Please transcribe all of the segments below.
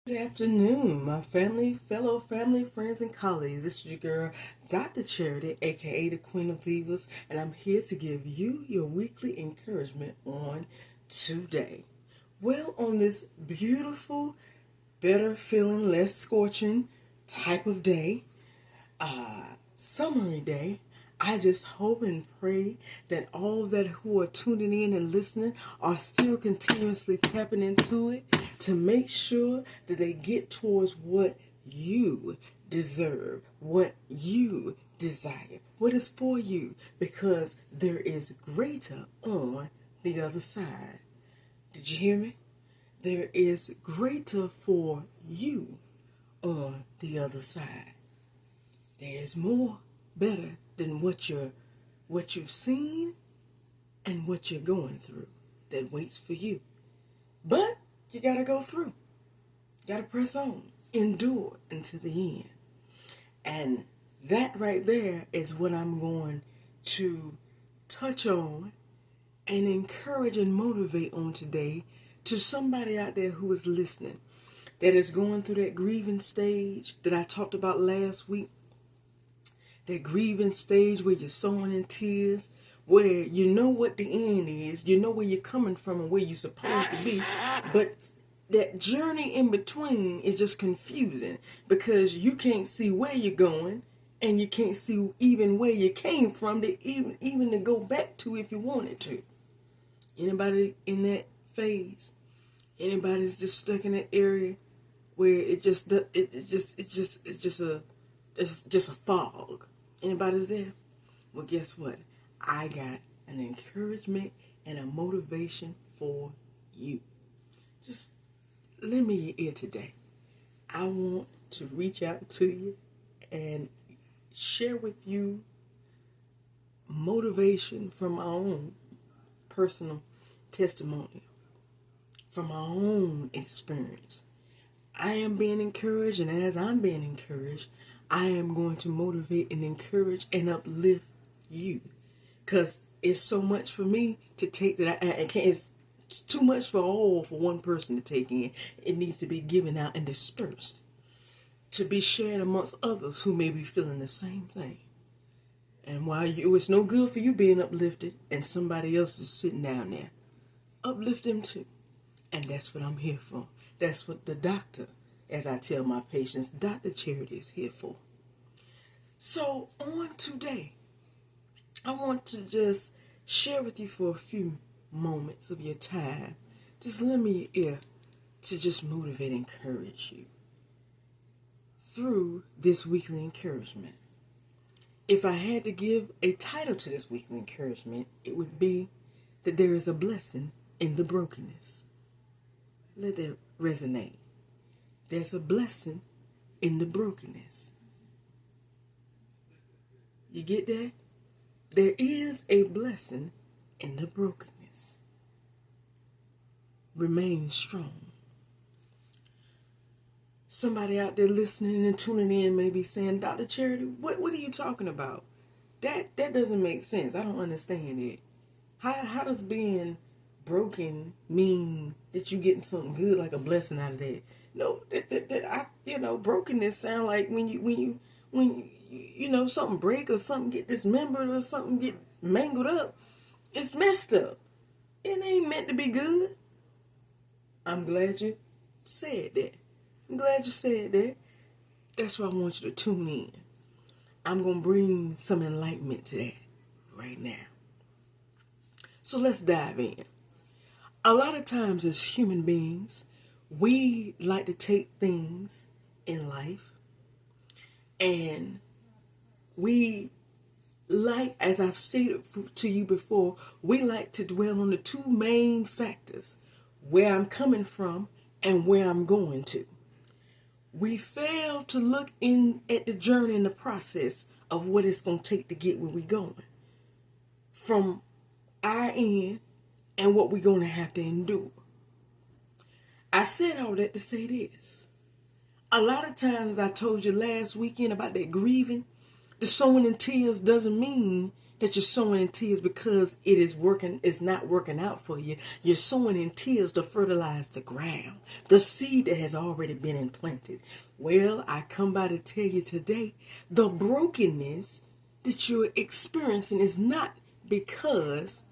Good afternoon, my family, fellow family, friends, and colleagues. This is your girl, Dr. Charity, aka the Queen of Divas, and I'm here to give you your weekly encouragement on today. Well, on this beautiful, better feeling, less scorching type of day, summery day, I just hope and pray that all that who are tuning in and listening are still continuously tapping into it to make sure that they get towards what you deserve, what you desire, what is for you, because there is greater on the other side. Did you hear me? There is greater for you on the other side. There is more better than what you've seen and what you're going through that waits for you. But you gotta go through. You gotta press on. Endure until the end. And that right there is what I'm going to touch on and encourage and motivate on today to somebody out there who is listening that is going through that grieving stage that I talked about last week. That grieving stage where you're sowing in tears, where you know what the end is, you know where you're coming from and where you're supposed to be, but that journey in between is just confusing because you can't see where you're going and you can't see even where you came from to even to go back to if you wanted to. Anybody in that phase? Anybody's just stuck in that area where it's just a fog. Anybody's there? Well, guess what? I got an encouragement and a motivation for you. Just lend me your ear today. I want to reach out to you and share with you motivation from my own personal testimony, from my own experience. I am being encouraged, and as I'm being encouraged, I am going to motivate and encourage and uplift you. Because it's so much for me to take that I can't, it's too much for one person to take in. It needs to be given out and dispersed to be shared amongst others who may be feeling the same thing. And while it's no good for you being uplifted and somebody else is sitting down there, uplift them too. And that's what I'm here for. That's what the doctor, as I tell my patients, Dr. Charity is here for. So on today, I want to just share with you for a few moments of your time. Just lend me your ear to just motivate and encourage you through this weekly encouragement. If I had to give a title to this weekly encouragement, it would be that there is a blessing in the brokenness. Let that resonate. There's a blessing in the brokenness. You get that? There is a blessing in the brokenness. Remain strong. Somebody out there listening and tuning in may be saying, Dr. Charity, what are you talking about? That doesn't make sense. I don't understand it. How does being broken mean that you getting something good like a blessing out of that? No, brokenness sound like when something break or something get dismembered or something get mangled up. It's messed up. It ain't meant to be good. I'm glad you said that. I'm glad you said that. That's why I want you to tune in. I'm going to bring some enlightenment to that right now. So let's dive in. A lot of times as human beings, we like to take things in life and we like, as I've stated to you before, we like to dwell on the two main factors, where I'm coming from and where I'm going to. We fail to look in at the journey and the process of what it's going to take to get where we're going. From our end and what we're going to have to endure. I said all that to say this. A lot of times, as I told you last weekend about that grieving, the sowing in tears doesn't mean that you're sowing in tears because it's not working out for you. You're sowing in tears to fertilize the ground, the seed that has already been implanted. Well, I come by to tell you today, the brokenness that you're experiencing is not because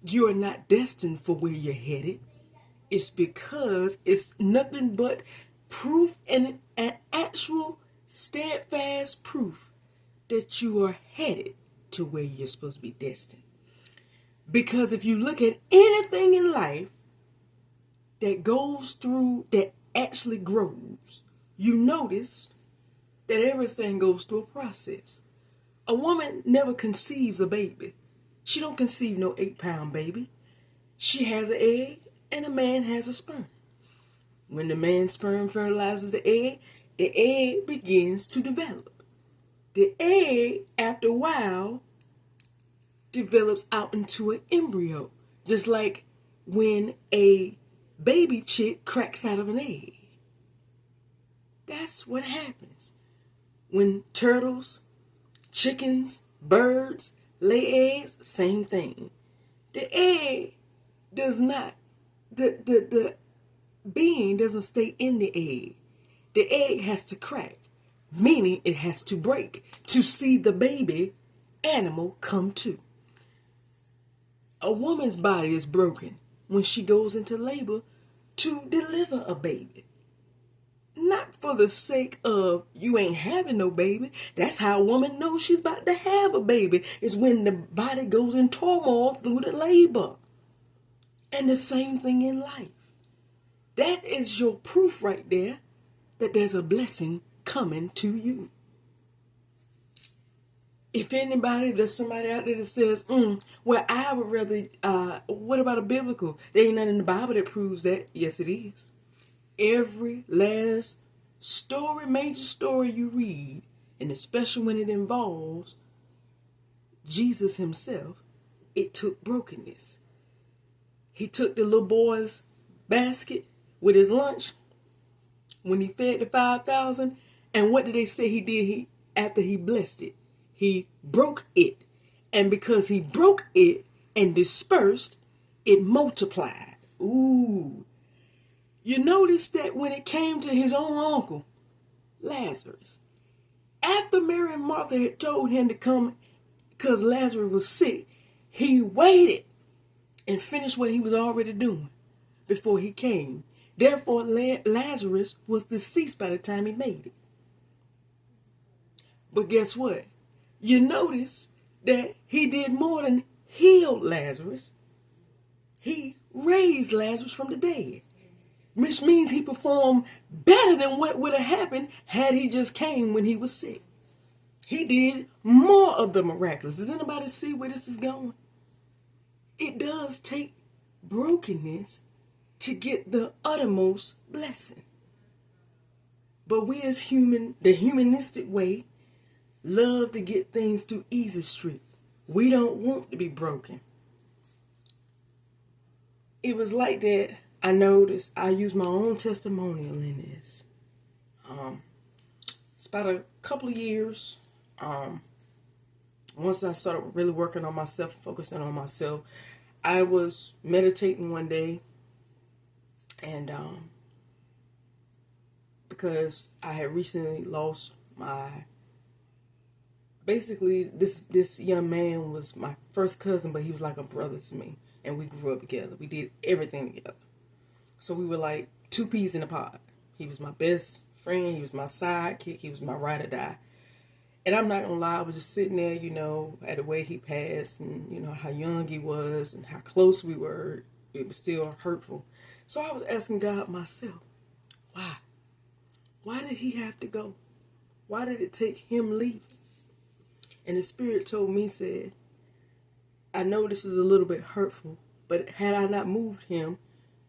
you're not destined for where you're headed. It's because it's nothing but proof and an actual steadfast proof that you are headed to where you're supposed to be destined. Because if you look at anything in life that goes through, that actually grows, you notice that everything goes through a process. A woman never conceives a baby. She don't conceive no 8-pound baby. She has an egg and a man has a sperm. When the man's sperm fertilizes the egg begins to develop. The egg, after a while, develops out into an embryo. Just like when a baby chick cracks out of an egg. That's what happens. When turtles, chickens, birds lay eggs, same thing. The egg does not, the being doesn't stay in the egg. The egg has to crack, meaning it has to break to see the baby animal come to. A woman's body is broken when she goes into labor to deliver a baby. Not for the sake of you ain't having no baby. That's how a woman knows she's about to have a baby, is when the body goes in turmoil through the labor. And the same thing in life. That is your proof right there that there's a blessing coming to you. If there's somebody out there that says, well, I would rather, what about a biblical? There ain't nothing in the Bible that proves that. Yes, it is. Every last story, major story you read, and especially when it involves Jesus himself, it took brokenness. He took the little boy's basket with his lunch when he fed the 5,000. And what did they say he did after he blessed it? He broke it. And because he broke it and dispersed, it multiplied. Ooh. You notice that when it came to his own uncle, Lazarus, after Mary and Martha had told him to come because Lazarus was sick, he waited and finished what he was already doing before he came. Therefore, Lazarus was deceased by the time he made it. But guess what? You notice that he did more than heal Lazarus. He raised Lazarus from the dead, which means he performed better than what would have happened had he just came when he was sick. He did more of the miraculous. Does anybody see where this is going? It does take brokenness to get the uttermost blessing. But we as the humanistic way, love to get things through easy street. We don't want to be broken. It was like that. I noticed, I use my own testimonial in this. It's about a couple of years. Once I started really working on myself, focusing on myself, I was meditating one day, and because I had recently lost basically this young man was my first cousin, but he was like a brother to me, and we grew up together. We did everything together. So we were like two peas in a pod. He was my best friend. He was my sidekick. He was my ride or die. And I'm not going to lie, I was just sitting there, at the way he passed and, how young he was and how close we were. It was still hurtful. So I was asking God myself, why? Why did he have to go? Why did it take him leaving? And the Spirit told me, said, I know this is a little bit hurtful, but had I not moved him,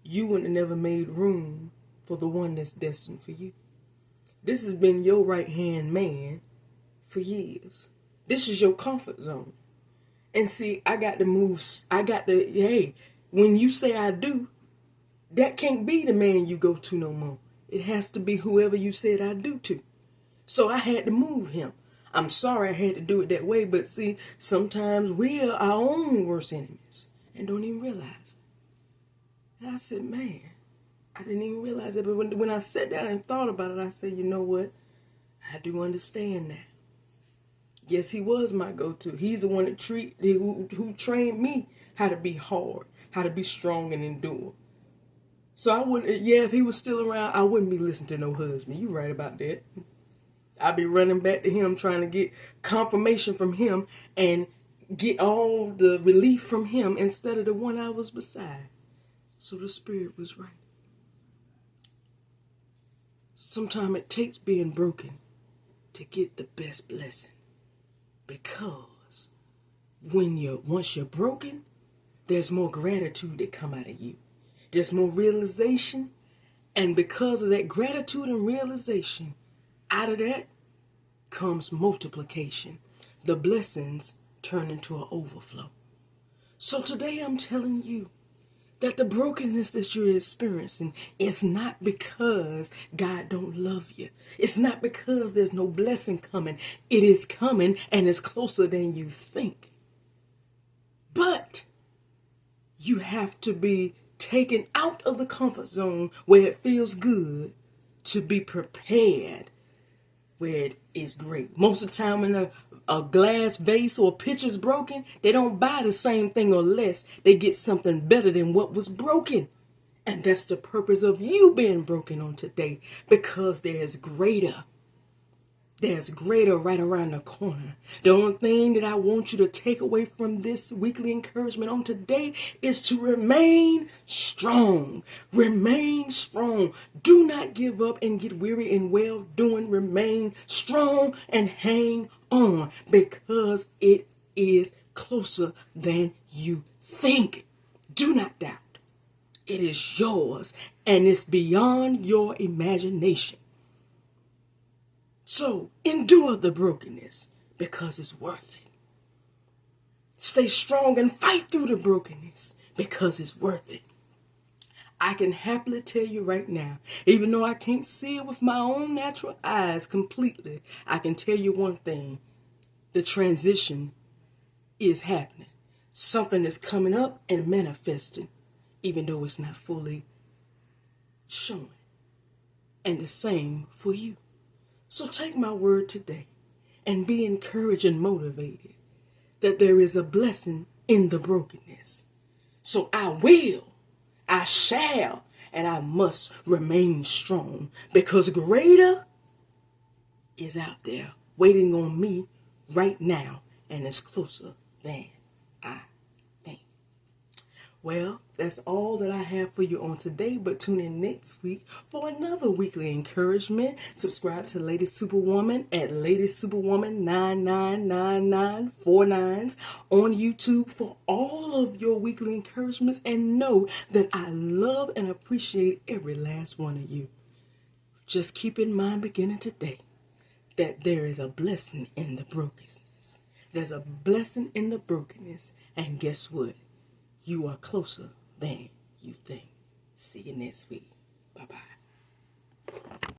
you wouldn't have never made room for the one that's destined for you. This has been your right-hand man for years. This is your comfort zone. And see, I got to move. Hey, when you say I do, that can't be the man you go to no more. It has to be whoever you said I do to. So I had to move him. I'm sorry I had to do it that way, but see, sometimes we are our own worst enemies and don't even realize it. And I said, man, I didn't even realize it. But when I sat down and thought about it, I said, you know what? I do understand that. Yes, he was my go-to. He's the one who trained me how to be hard, how to be strong and endure. So I wouldn't, yeah, if he was still around, I wouldn't be listening to no husband. You right about that. I'd be running back to him, trying to get confirmation from him and get all the relief from him instead of the one I was beside. So the spirit was right. Sometimes it takes being broken to get the best blessing. Because once you're broken, there's more gratitude that come out of you. There's more realization. And because of that gratitude and realization, out of that comes multiplication. The blessings turn into an overflow. So today I'm telling you that the brokenness that you're experiencing is not because God don't love you. It's not because there's no blessing coming. It is coming and it's closer than you think. But you have to be taken out of the comfort zone where it feels good to be prepared where it is great. Most of the time when a glass vase or a pitcher's broken, they don't buy the same thing or less. They get something better than what was broken. And that's the purpose of you being broken on today, because there's greater. There's greater right around the corner. The only thing that I want you to take away from this weekly encouragement on today is to remain strong. Remain strong. Do not give up and get weary in well doing. Remain strong and hang on, because it is closer than you think. Do not doubt. It is yours and it's beyond your imagination. So endure the brokenness because it's worth it. Stay strong and fight through the brokenness because it's worth it. I can happily tell you right now, even though I can't see it with my own natural eyes completely, I can tell you one thing. The transition is happening. Something is coming up and manifesting, even though it's not fully showing. And the same for you. So take my word today and be encouraged and motivated that there is a blessing in the brokenness. So I shall, and I must remain strong, because greater is out there waiting on me right now, and it's closer than I think. Well, that's all that I have for you on today, but tune in next week for another weekly encouragement. Subscribe to Lady Superwoman at Lady Superwoman 999949 on YouTube for all of your weekly encouragements, and know that I love and appreciate every last one of you. Just keep in mind beginning today that there is a blessing in the brokenness. There's a blessing in the brokenness, and guess what? You are closer than you think. See you next week. Bye-bye.